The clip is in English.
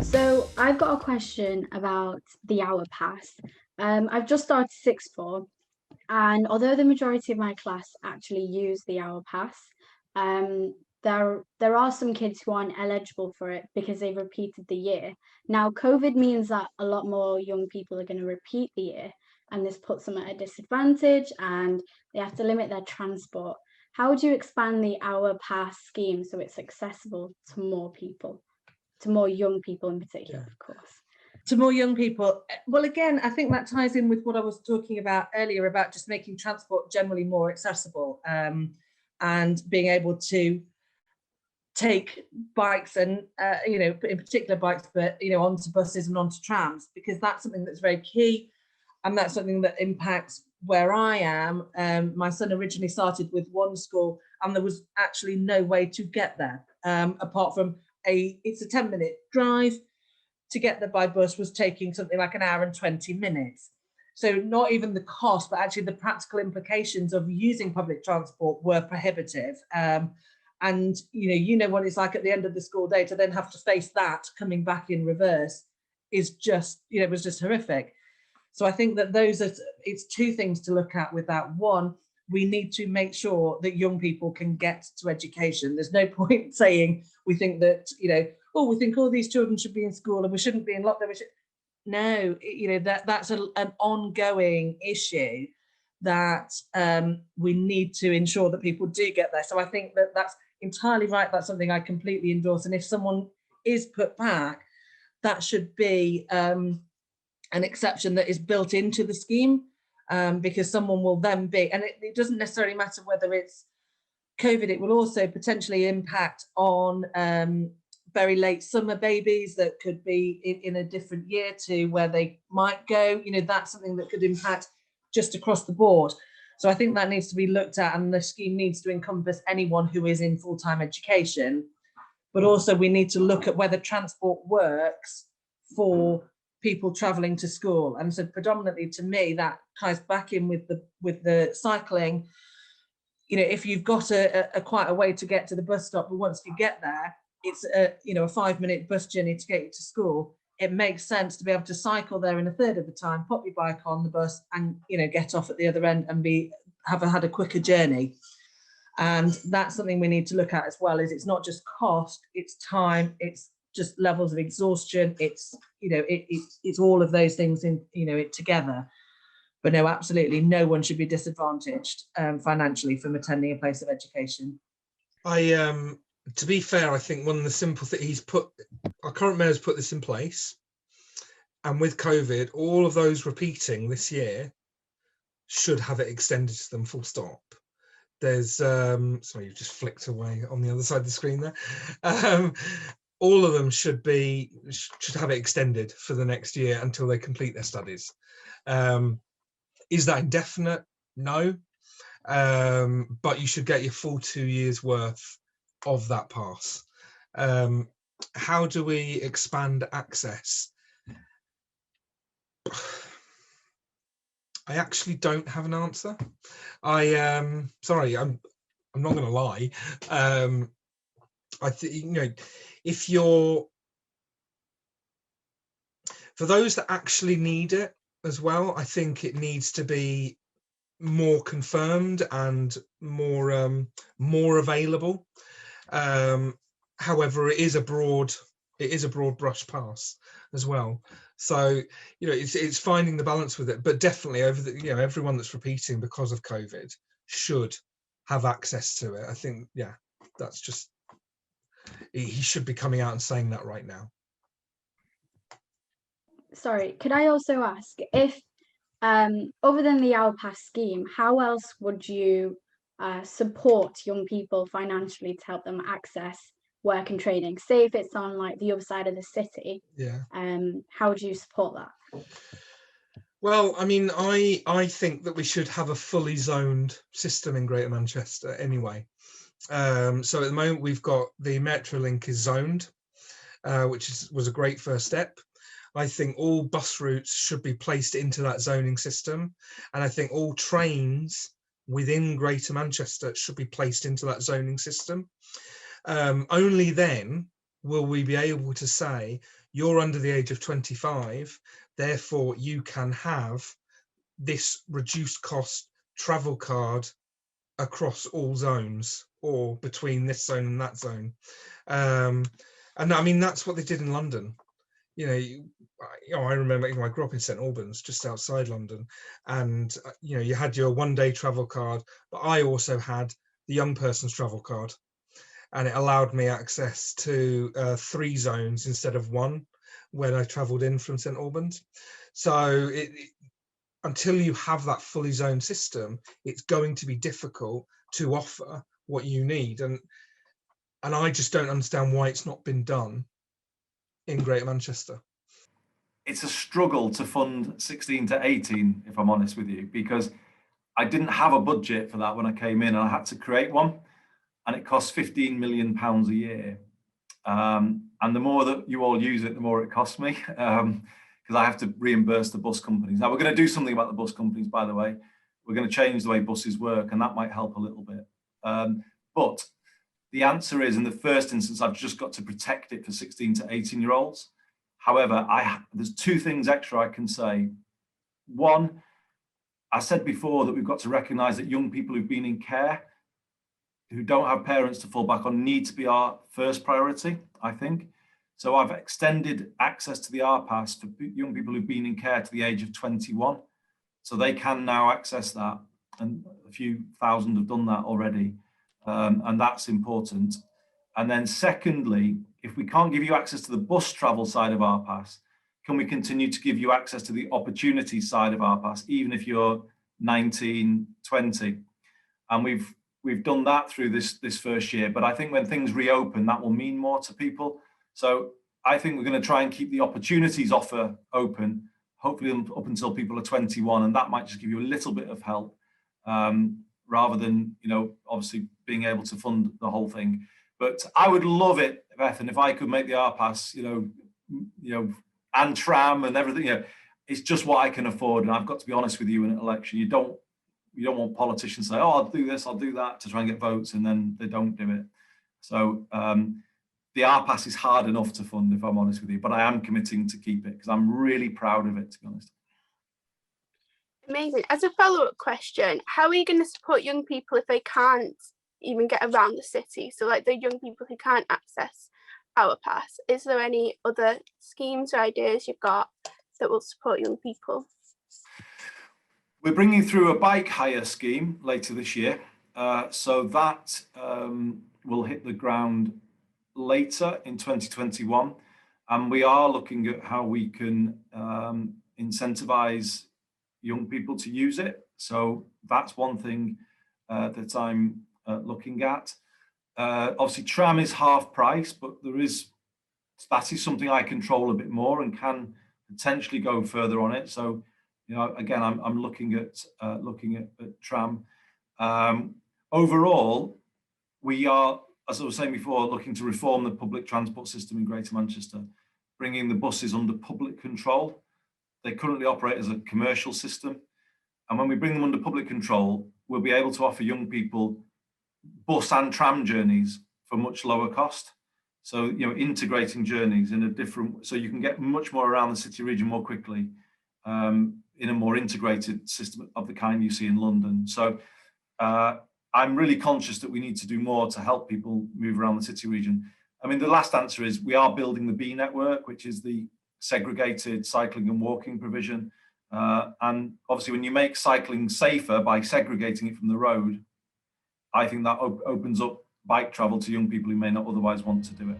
So I've got a question about the hour pass. I've just started sixth form, and although the majority of my class actually use the hour pass, there are some kids who aren't eligible for it because they've repeated the year. Now, COVID means that a lot more young people are going to repeat the year, and this puts them at a disadvantage, and they have to limit their transport. How would you expand the hour pass scheme so it's accessible to more people, to more young people in particular, of course? To more young people? Well, again, I think that ties in with what I was talking about earlier about just making transport generally more accessible, and being able to take bikes and in particular bikes, but onto buses and onto trams, because that's something that's very key, and that's something that impacts where I am. My son originally started with one school, and there was actually no way to get there, apart from it's a 10-minute drive. To get there by bus was taking something like an hour and 20 minutes. So not even the cost, but actually the practical implications of using public transport were prohibitive. And you know what it's like at the end of the school day to then have to face that coming back in reverse is just, it was just horrific. So I think that it's two things to look at with that. One, we need to make sure that young people can get to education. There's no point saying we think that, we think all these children should be in school and we shouldn't be in lockdown. No, that's an ongoing issue that we need to ensure that people do get there. So I think that that's entirely right. That's something I completely endorse. And if someone is put back, that should be an exception that is built into the scheme, because someone will then be, and it doesn't necessarily matter whether it's COVID, it will also potentially impact on very late summer babies that could be in a different year to where they might go. That's something that could impact just across the board. So I think that needs to be looked at, and the scheme needs to encompass anyone who is in full-time education. But also we need to look at whether transport works for people traveling to school. And so predominantly to me, that ties back in with the cycling. If you've got a quite a way to get to the bus stop, but once you get there, it's a 5-minute bus journey to get you to school. It makes sense to be able to cycle there in a third of the time, pop your bike on the bus and, get off at the other end and have had a quicker journey. And that's something we need to look at as well, is it's not just cost, it's time, it's just levels of exhaustion. It's, it's all of those things in, it together. But no, absolutely no one should be disadvantaged financially from attending a place of education. To be fair, I think one of the simple things our current mayor's put this in place, and with COVID, all of those repeating this year should have it extended to them, full stop. There's sorry, you just flicked away on the other side of the screen there. All of them should have it extended for the next year until they complete their studies. Is that indefinite? No, but you should get your full 2 years worth of that pass. How do we expand access? I actually don't have an answer. Sorry, I'm not going to lie. I think if you're, for those that actually need it as well, I think it needs to be more confirmed and more available. However, it is a broad brush pass as well. So it's finding the balance with it, but definitely everyone that's repeating because of COVID should have access to it. I think that's just, he should be coming out and saying that right now. Sorry, could I also ask if other than the Hour Pass scheme, how else would you support young people financially to help them access work and training? Say if it's on like the other side of the city, how would you support that? Well, I mean, I think that we should have a fully zoned system in Greater Manchester anyway. So at the moment we've got the Metrolink is zoned, which was a great first step. I think all bus routes should be placed into that zoning system, and I think all trains within Greater Manchester should be placed into that zoning system. Only then will we be able to say you're under the age of 25, therefore you can have this reduced cost travel card across all zones or between this zone and that zone. And I mean, that's what they did in London. I remember, I grew up in St Albans, just outside London, and you had your one-day travel card, but I also had the young person's travel card, and it allowed me access to 3 zones instead of 1 when I travelled in from St Albans. So until you have that fully zoned system, it's going to be difficult to offer what you need, and I just don't understand why it's not been done in Greater Manchester. It's a struggle to fund 16 to 18, if I'm honest with you, because I didn't have a budget for that when I came in, and I had to create one, and it costs £15 million a year. And the more that you all use it, the more it costs me, because I have to reimburse the bus companies. Now, we're going to do something about the bus companies, by the way. We're going to change the way buses work, and that might help a little bit. But the answer is, in the first instance, I've just got to protect it for 16 to 18-year-olds. However, there's 2 things extra I can say. One, I said before that we've got to recognise that young people who've been in care, who don't have parents to fall back on, need to be our first priority, I think. So I've extended access to the R-Pass for young people who've been in care to the age of 21. So they can now access that, and a few thousand have done that already. And that's important. And then secondly, if we can't give you access to the bus travel side of R-Pass, can we continue to give you access to the opportunity side of R-Pass, even if you're 19, 20? And we've done that through this first year, but I think when things reopen, that will mean more to people. So I think we're going to try and keep the opportunities offer open, hopefully up until people are 21, and that might just give you a little bit of help, rather than, obviously being able to fund the whole thing. But I would love it, Beth, and if I could make the R-Pass, and tram and everything, it's just what I can afford. And I've got to be honest with you, in an election, you don't want politicians to say, oh, I'll do this, I'll do that, to try and get votes, and then they don't do it. So the R-Pass is hard enough to fund, if I'm honest with you, but I am committing to keep it because I'm really proud of it, to be honest. Amazing. As a follow-up question, how are you going to support young people if they can't even get around the city? So like the young people who can't access our pass, is there any other schemes or ideas you've got that will support young people? We're bringing through a bike hire scheme later this year. So that will hit the ground later in 2021. And we are looking at how we can incentivize young people to use it. So that's one thing that I'm looking at. Obviously, tram is half price, but that is something I control a bit more and can potentially go further on it. So, again, I'm looking at tram. Overall, we are, as I was saying before, looking to reform the public transport system in Greater Manchester, bringing the buses under public control. They currently operate as a commercial system. And when we bring them under public control, we'll be able to offer young people bus and tram journeys for much lower cost. So, integrating journeys in a different, so you can get much more around the city region more quickly in a more integrated system of the kind you see in London. So I'm really conscious that we need to do more to help people move around the city region. I mean, the last answer is we are building the B network, which is the segregated cycling and walking provision. And obviously, when you make cycling safer by segregating it from the road, I think that opens up bike travel to young people who may not otherwise want to do it.